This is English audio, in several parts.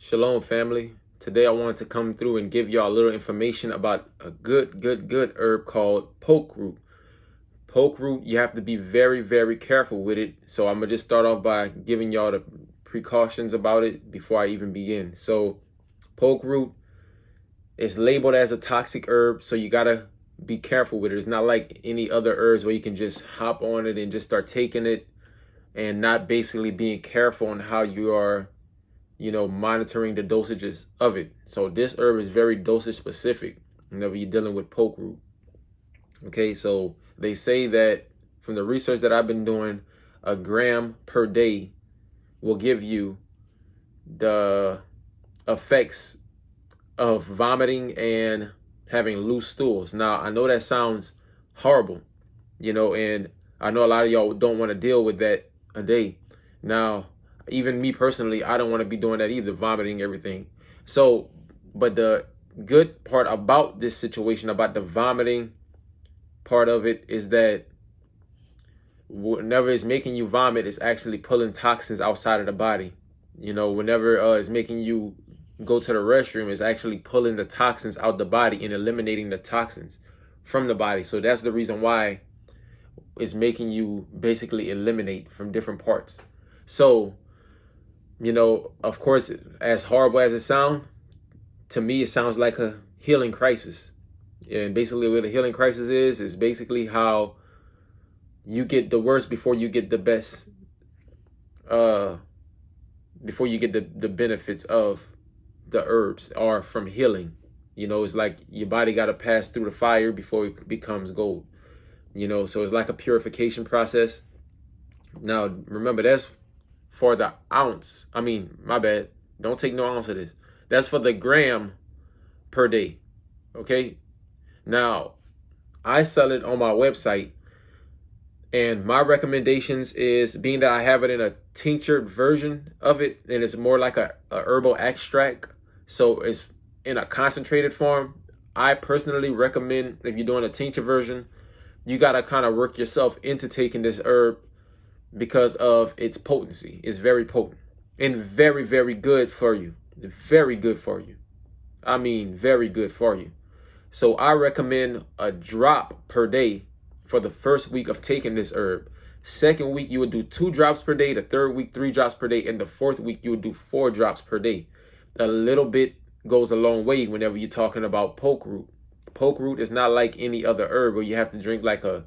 Shalom, family. Today I wanted to come through and give y'all a little information about a good herb called poke root. Poke root, you have to be very careful with it. So I'm going to just start off by giving y'all the precautions about it before I even begin. So poke root is labeled as a toxic herb, so you got to be careful with it. It's not like any other herbs where you can just hop on it and just start taking it and not basically being careful on how you are monitoring the dosages of it. So this herb is very dosage specific whenever you're dealing with poke root. Okay, so they say that from the research that I've been doing, a gram per day will give you the effects of vomiting and having loose stools. Now, I know that sounds horrible, and I know a lot of y'all don't want to deal with that a day. Now, even me personally, I don't want to be doing that either, vomiting everything. So, but the good part about this situation, about the vomiting part of it, is that whenever it's making you vomit, it's actually pulling toxins outside of the body. Whenever it's making you go to the restroom, it's actually pulling the toxins out the body and eliminating the toxins from the body. So that's the reason why it's making you basically eliminate from different parts. So, of course, as horrible as it sounds, to me, it sounds like a healing crisis. And basically what a healing crisis is basically how you get the worst before you get the best, before you get the benefits of the herbs or from healing. It's like your body got to pass through the fire before it becomes gold. So it's like a purification process. Now, remember, that's for the ounce. My bad. Don't take no ounce of this. That's for the gram per day. Okay? Now, I sell it on my website. And my recommendations is, being that I have it in a tinctured version of it, and it's more like a herbal extract. So it's in a concentrated form. I personally recommend, if you're doing a tincture version, you got to kind of work yourself into taking this herb because of its potency. It's very potent and very good for you. Very good for you. Very good for you. So I recommend a drop per day for the first week of taking this herb. Second week, you would do 2 drops per day. The third week, 3 drops per day. And the fourth week, you would do 4 drops per day. A little bit goes a long way whenever you're talking about poke root. Poke root is not like any other herb where you have to drink like a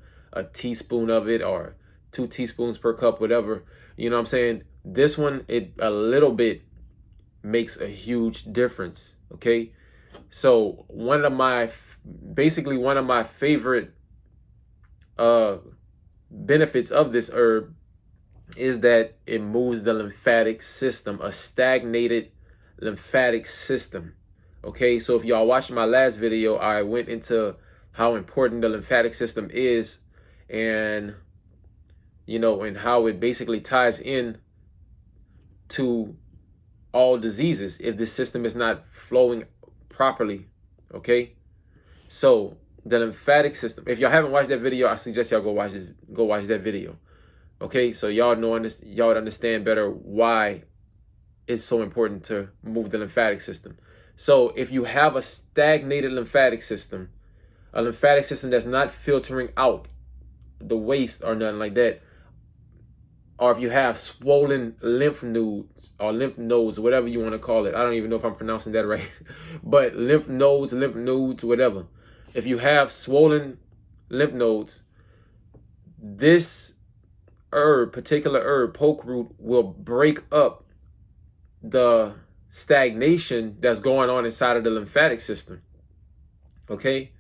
teaspoon of it or 2 teaspoons per cup, whatever. You know what I'm saying? This one, a little bit makes a huge difference. Okay. So one of my favorite benefits of this herb is that it moves the lymphatic system, a stagnated lymphatic system. Okay, so if y'all watched my last video, I went into how important the lymphatic system is, and and how it basically ties in to all diseases if the system is not flowing properly. Okay, so the lymphatic system, if y'all haven't watched that video, I suggest y'all go watch that video. Okay, so y'all would understand better why it's so important to move the lymphatic system. So if you have a stagnated lymphatic system, a lymphatic system that's not filtering out the waste or nothing like that, or if you have swollen lymph nodes or lymph nodes, whatever you want to call it. I don't even know if I'm pronouncing that right. But lymph nodes, whatever. If you have swollen lymph nodes, this particular herb, poke root, will break up the stagnation that's going on inside of the lymphatic system. Okay?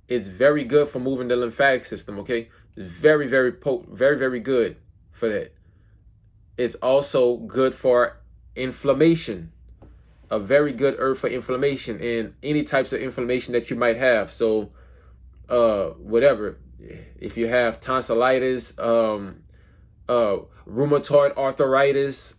It's very good for moving the lymphatic system. Okay? It's very potent, very good for that. It's also good for inflammation. A very good herb for inflammation and any types of inflammation that you might have. So, whatever. If you have tonsillitis, rheumatoid arthritis,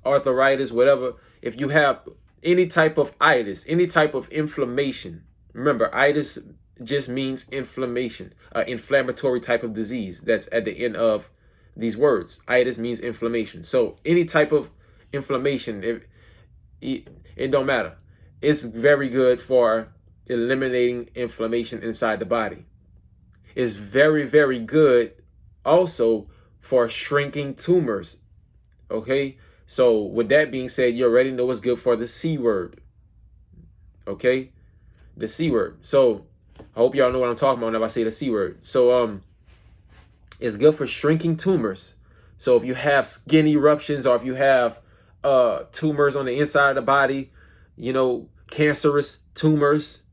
whatever. If you have any type of itis, any type of inflammation, remember, itis just means inflammation, inflammatory type of disease. That's at the end of these words. Itis means inflammation. So any type of inflammation, It don't matter. It's very good for eliminating inflammation inside the body. It's very, very good also for shrinking tumors. Okay? So with that being said, you already know what's good for the C word. Okay? The C word. So I hope y'all know what I'm talking about whenever I say the C word. So it's good for shrinking tumors. So if you have skin eruptions, or if you have tumors on the inside of the body, you know, cancerous tumors,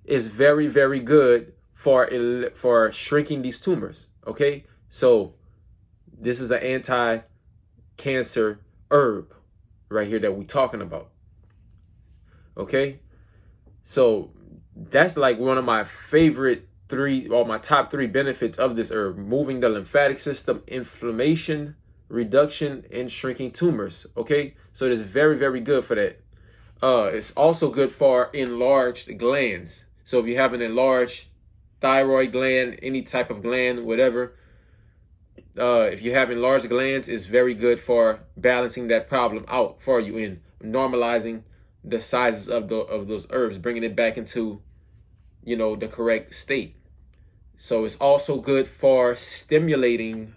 is very, very good for shrinking these tumors. Okay? So this is an anti-cancer herb right here that we're talking about. Okay? So that's like one of my favorite my top three benefits of this herb: moving the lymphatic system, inflammation reduction, and shrinking tumors. Okay, so it is very, very good for that. It's also good for enlarged glands. So if you have an enlarged thyroid gland, any type of gland, whatever, if you have enlarged glands, it's very good for balancing that problem out for you and normalizing the sizes of those herbs, bringing it back into, you know, the correct state. So it's also good for stimulating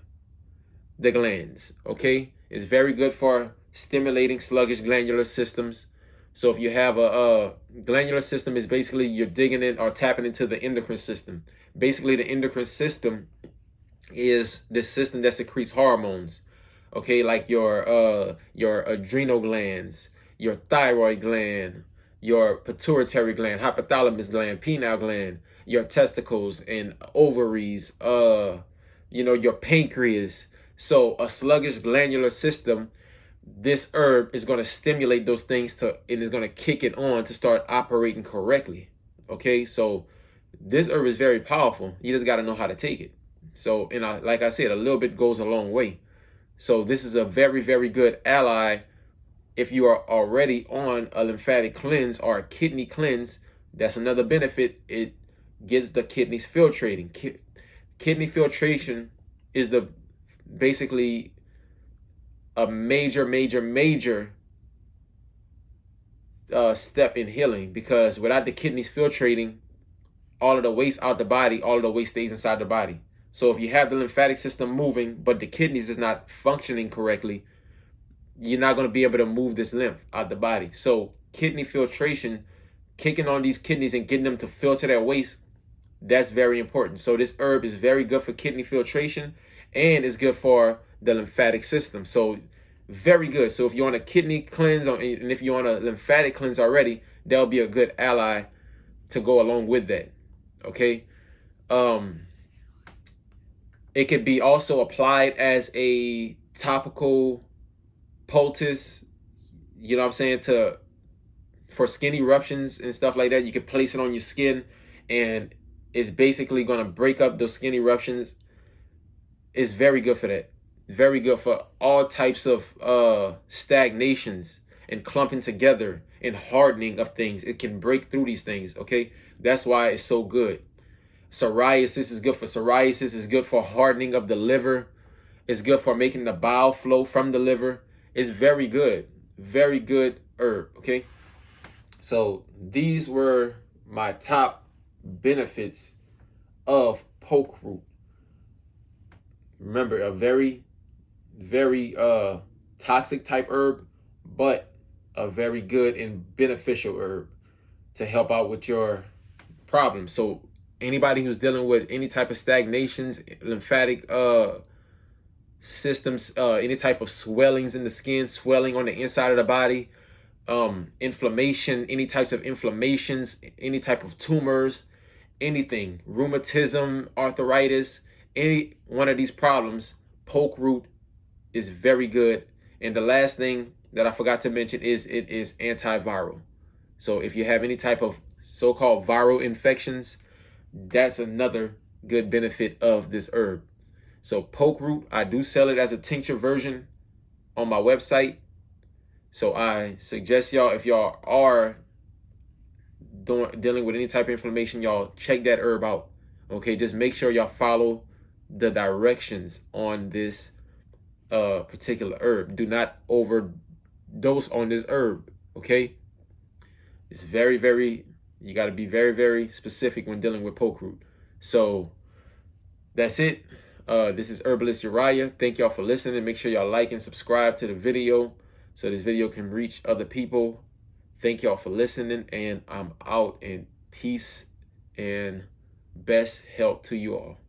the glands. Okay, it's very good for stimulating sluggish glandular systems. So if you have a glandular system, is basically you're digging in or tapping into the endocrine system. Basically, the endocrine system is the system that secretes hormones. Okay, like your adrenal glands, your thyroid gland, your pituitary gland, hypothalamus gland, pineal gland, your testicles and ovaries, you know, your pancreas. So a sluggish glandular system, this herb is going to stimulate those things and is going to kick it on to start operating correctly. Okay, so this herb is very powerful. You just got to know how to take it. So, and like I said, a little bit goes a long way. So this is a very, very good ally if you are already on a lymphatic cleanse or a kidney cleanse. That's another benefit. It gets the kidneys filtrating. Kidney filtration is basically a major step in healing, because without the kidneys filtrating all of the waste out the body, all of the waste stays inside the body. So if you have the lymphatic system moving, but the kidneys is not functioning correctly, you're not going to be able to move this lymph out the body. So kidney filtration, kicking on these kidneys and getting them to filter that waste, that's very important. So this herb is very good for kidney filtration, and it's good for the lymphatic system. So very good. So if you're on a kidney cleanse, and if you're on a lymphatic cleanse already, that'll be a good ally to go along with that. Okay. It could be also applied as a topical poultice, you know what I'm saying, for skin eruptions and stuff like that. You can place it on your skin, and it's basically going to break up those skin eruptions. It's very good for that. Very good for all types of stagnations and clumping together and hardening of things. It can break through these things. Okay, that's why it's so good. Psoriasis is good for psoriasis. It's good for hardening of the liver. It's good for making the bile flow from the liver. It's very good herb. Okay, so these were my top benefits of poke root. Remember, a very toxic type herb, but a very good and beneficial herb to help out with your problems. So anybody who's dealing with any type of stagnations, lymphatic systems, any type of swellings in the skin, swelling on the inside of the body, inflammation, any types of inflammations, any type of tumors, anything, rheumatism, arthritis, any one of these problems, poke root is very good. And the last thing that I forgot to mention is it is antiviral. So if you have any type of so-called viral infections, that's another good benefit of this herb. So poke root, I do sell it as a tincture version on my website. So I suggest y'all, if y'all are dealing with any type of inflammation, y'all check that herb out. Okay, just make sure y'all follow the directions on this particular herb. Do not overdose on this herb. Okay? It's very, very, you got to be very, very specific when dealing with poke root. So that's it. This is Herbalist Uriah. Thank y'all for listening. Make sure y'all like and subscribe to the video so this video can reach other people. Thank y'all for listening, and I'm out, and peace and best health to you all.